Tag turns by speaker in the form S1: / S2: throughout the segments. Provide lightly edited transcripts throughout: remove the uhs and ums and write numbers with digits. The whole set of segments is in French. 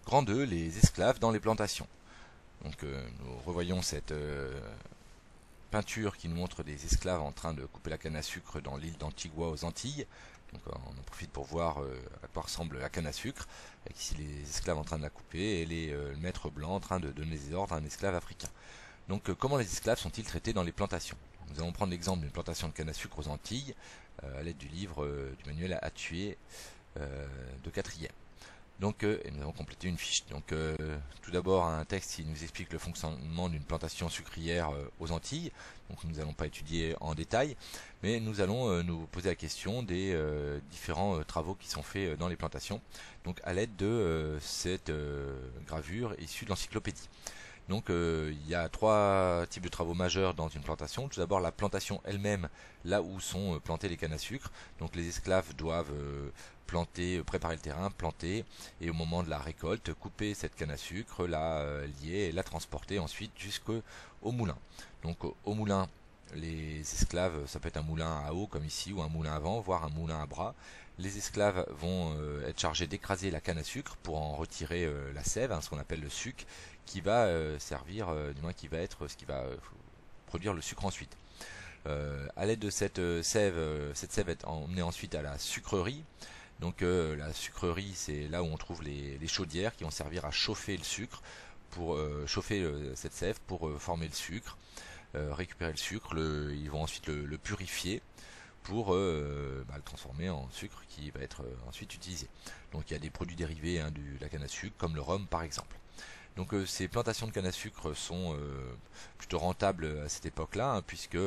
S1: Grand 2, les esclaves dans les plantations. Donc nous revoyons cette peinture qui nous montre des esclaves en train de couper la canne à sucre dans l'île d'Antigua aux Antilles. Donc on en profite pour voir à quoi ressemble la canne à sucre, avec ici les esclaves en train de la couper et le maître blanc en train de donner des ordres à un esclave africain. Donc comment les esclaves sont-ils traités dans les plantations? Nous allons prendre l'exemple d'une plantation de canne à sucre aux Antilles à l'aide du livre du manuel à tuer de 4e. Donc et nous avons complété une fiche. Donc tout d'abord un texte qui nous explique le fonctionnement d'une plantation sucrière aux Antilles. Donc nous n'allons pas étudier en détail, mais nous allons nous poser la question des différents travaux qui sont faits dans les plantations. Donc à l'aide de cette gravure issue de l'encyclopédie. Donc il y a 3 types de travaux majeurs dans une plantation. Tout d'abord la plantation elle-même, là où sont plantés les cannes à sucre. Donc les esclaves doivent planter, préparer le terrain, planter, et au moment de la récolte, couper cette canne à sucre, la lier et la transporter ensuite jusqu'au moulin. Donc au moulin, les esclaves, ça peut être un moulin à eau comme ici, ou un moulin à vent, voire un moulin à bras. Les esclaves vont être chargés d'écraser la canne à sucre pour en retirer la sève, ce qu'on appelle le suc, qui va servir, du moins qui va être ce qui va produire le sucre ensuite. À l'aide de cette sève est emmenée ensuite à la sucrerie. Donc la sucrerie, c'est là où on trouve les chaudières qui vont servir à chauffer le sucre, pour chauffer cette sève pour former le sucre, récupérer le sucre. Ils vont ensuite le purifier pour le transformer en sucre qui va être ensuite utilisé. Donc il y a des produits dérivés de la canne à sucre, comme le rhum par exemple. Donc ces plantations de canne à sucre sont plutôt rentables à cette époque-là, puisque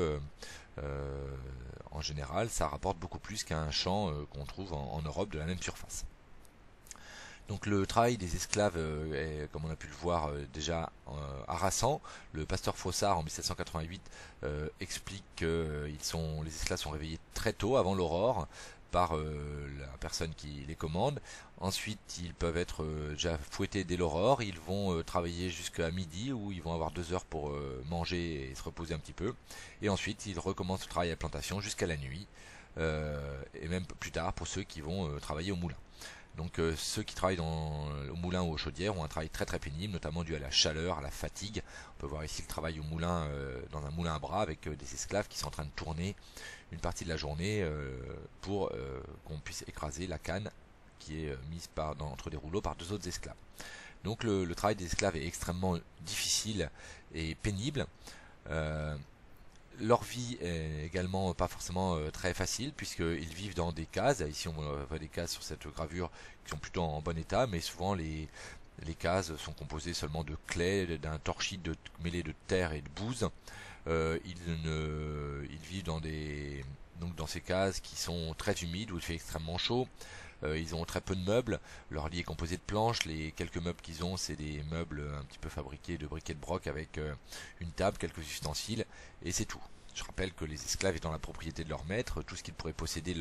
S1: en général ça rapporte beaucoup plus qu'un champ qu'on trouve en Europe de la même surface. Donc le travail des esclaves est, comme on a pu le voir, déjà harassant. Le pasteur Frossard en 1788 explique que les esclaves sont réveillés très tôt, avant l'aurore, par la personne qui les commande. Ensuite, ils peuvent être déjà fouettés dès l'aurore. Ils vont travailler jusqu'à midi, où ils vont avoir 2 heures pour manger et se reposer un petit peu. Et ensuite, ils recommencent le travail à la plantation jusqu'à la nuit, et même plus tard pour ceux qui vont travailler au moulin. Donc ceux qui travaillent au moulin ou aux chaudières ont un travail très très pénible, notamment dû à la chaleur, à la fatigue. On peut voir ici le travail au moulin, dans un moulin à bras, avec des esclaves qui sont en train de tourner une partie de la journée pour qu'on puisse écraser la canne qui est mise entre des rouleaux par 2 autres esclaves. Donc le travail des esclaves est extrêmement difficile et pénible. Leur vie est également pas forcément très facile, puisqu'ils vivent dans des cases. Ici on voit des cases sur cette gravure qui sont plutôt en bon état, mais souvent les cases sont composées seulement de clay, d'un torchis mêlé de terre et de bouse. Ils vivent dans ces cases qui sont très humides, où il fait extrêmement chaud. Ils ont très peu de meubles. Leur lit est composé de planches. Les quelques meubles qu'ils ont, c'est des meubles un petit peu fabriqués de briquets de broc, avec une table, quelques ustensiles, et c'est tout. Je rappelle que les esclaves étant la propriété de leur maître, tout ce qu'ils pourraient posséder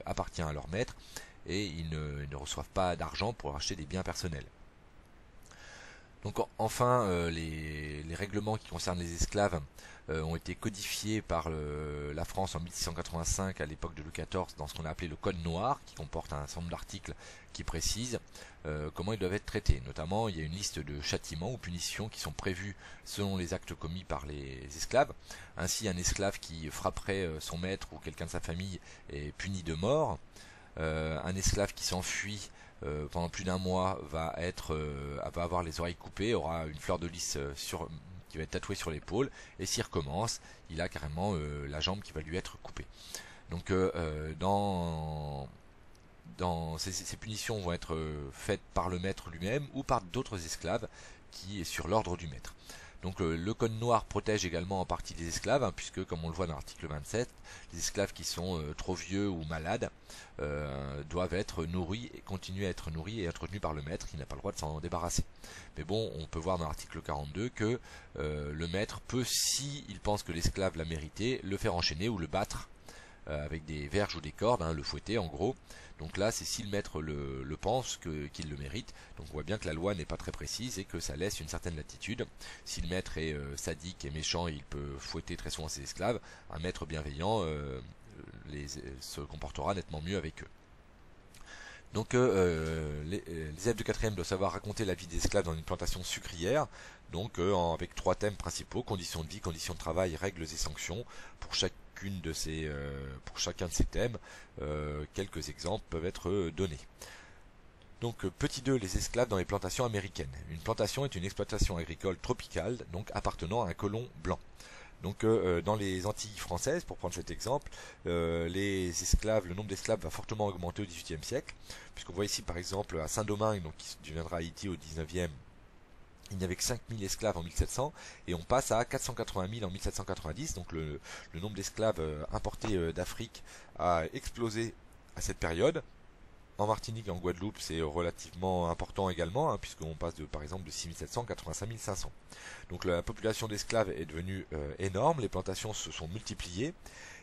S1: appartient à leur maître, et ils ne reçoivent pas d'argent pour acheter des biens personnels. Donc enfin, les règlements qui concernent les esclaves ont été codifiés par la France en 1685, à l'époque de Louis XIV, dans ce qu'on a appelé le Code noir, qui comporte un certain nombre d'articles qui précisent comment ils doivent être traités. Notamment, il y a une liste de châtiments ou punitions qui sont prévues selon les actes commis par les esclaves. Ainsi, un esclave qui frapperait son maître ou quelqu'un de sa famille est puni de mort. Un esclave qui s'enfuit pendant plus d'un mois va avoir les oreilles coupées, aura une fleur de lys qui va être tatouée sur l'épaule, et s'il recommence, il a carrément la jambe qui va lui être coupée. Donc ces punitions vont être faites par le maître lui-même ou par d'autres esclaves qui est sur l'ordre du maître. Donc le code noir protège également en partie les esclaves, puisque comme on le voit dans l'article 27, les esclaves qui sont trop vieux ou malades doivent être nourris et continuer à être nourris et entretenus par le maître, il n'a pas le droit de s'en débarrasser. Mais bon, on peut voir dans l'article 42 que le maître peut, s'il pense que l'esclave l'a mérité, le faire enchaîner ou le battre avec des verges ou des cordes, le fouetter en gros. Donc là, c'est si le maître le pense qu'il le mérite. Donc on voit bien que la loi n'est pas très précise et que ça laisse une certaine latitude. Si le maître est sadique et méchant, il peut fouetter très souvent ses esclaves. Un maître bienveillant se comportera nettement mieux avec eux. Donc les élèves de 4e doivent savoir raconter la vie des esclaves dans une plantation sucrière, donc avec 3 thèmes principaux: conditions de vie, conditions de travail, règles et sanctions. Pour chacun de ces thèmes, quelques exemples peuvent être donnés. Donc petit 2, les esclaves dans les plantations américaines. Une plantation est une exploitation agricole tropicale, donc appartenant à un colon blanc. Donc dans les Antilles françaises, pour prendre cet exemple, le nombre d'esclaves va fortement augmenter au XVIIIe siècle, puisqu'on voit ici par exemple à Saint-Domingue, donc qui deviendra Haïti au XIXe, il n'y avait que 5000 esclaves en 1700, et on passe à 480 000 en 1790, donc le nombre d'esclaves importés d'Afrique a explosé à cette période. En Martinique et en Guadeloupe, c'est relativement important également, hein, puisqu'on passe par exemple de 6700 à 85 500. Donc la population d'esclaves est devenue énorme, les plantations se sont multipliées,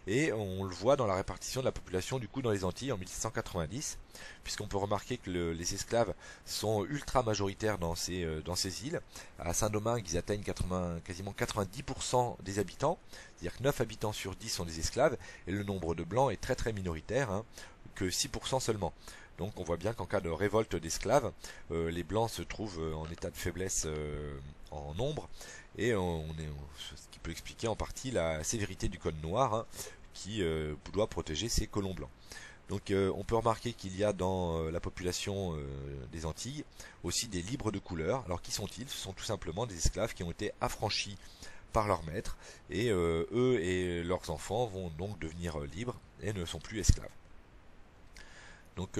S1: et on le voit dans la répartition de la population du coup dans les Antilles en 1690, puisqu'on peut remarquer que les esclaves sont ultra majoritaires dans ces îles. À Saint-Domingue, ils atteignent quasiment 90% des habitants, c'est-à-dire que 9 habitants sur 10 sont des esclaves, et le nombre de blancs est très très minoritaire, hein, que 6% seulement. Donc on voit bien qu'en cas de révolte d'esclaves, les blancs se trouvent en état de faiblesse en nombre, et ce qui peut expliquer en partie la sévérité du code noir, hein, qui doit protéger ces colons blancs. Donc on peut remarquer qu'il y a dans la population des Antilles aussi des libres de couleur. Alors qui sont-ils? Ce sont tout simplement des esclaves qui ont été affranchis par leur maître, et eux et leurs enfants vont donc devenir libres et ne sont plus esclaves. Donc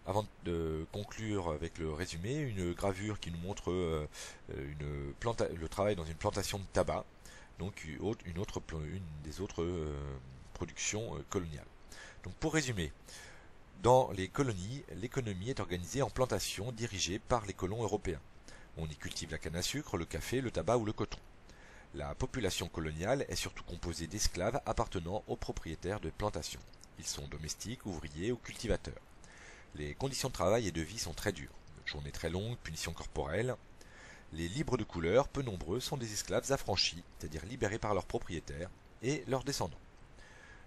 S1: avant de conclure avec le résumé, une gravure qui nous montre le travail dans une plantation de tabac, donc une des autres productions coloniales. Donc pour résumer, dans les colonies, l'économie est organisée en plantations dirigées par les colons européens. On y cultive la canne à sucre, le café, le tabac ou le coton. La population coloniale est surtout composée d'esclaves appartenant aux propriétaires de plantations. Ils sont domestiques, ouvriers ou cultivateurs. Les conditions de travail et de vie sont très dures. Journées très longues, punitions corporelles. Les libres de couleur, peu nombreux, sont des esclaves affranchis, c'est-à-dire libérés par leurs propriétaires et leurs descendants.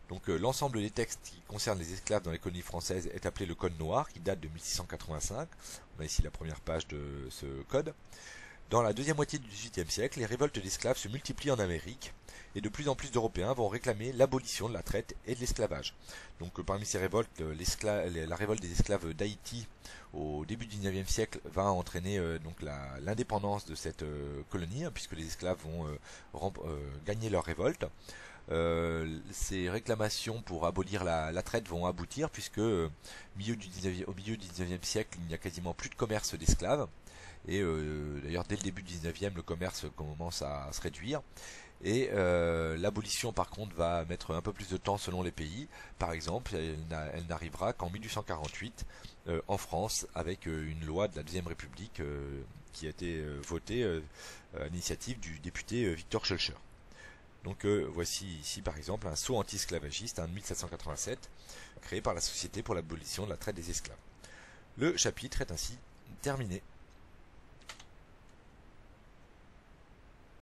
S1: Donc l'ensemble des textes qui concernent les esclaves dans les colonies françaises est appelé le Code noir, qui date de 1685. On a ici la première page de ce code. Dans la deuxième moitié du XVIIIe siècle, les révoltes d'esclaves se multiplient en Amérique, et de plus en plus d'Européens vont réclamer l'abolition de la traite et de l'esclavage. Donc parmi ces révoltes, la révolte des esclaves d'Haïti au début du XIXe siècle va entraîner l'indépendance de cette colonie, hein, puisque les esclaves vont gagner leur révolte. Ces réclamations pour abolir la traite vont aboutir, puisque au milieu du XIXe siècle, il n'y a quasiment plus de commerce d'esclaves. Et d'ailleurs, dès le début du 19e, le commerce commence à se réduire. Et l'abolition, par contre, va mettre un peu plus de temps selon les pays. Par exemple, elle n'arrivera qu'en 1848 en France, avec une loi de la Deuxième République qui a été votée à l'initiative du député Victor Schœlcher. Donc voici ici, par exemple, un sceau anti-esclavagiste de 1787, créé par la Société pour l'abolition de la traite des esclaves. Le chapitre est ainsi terminé.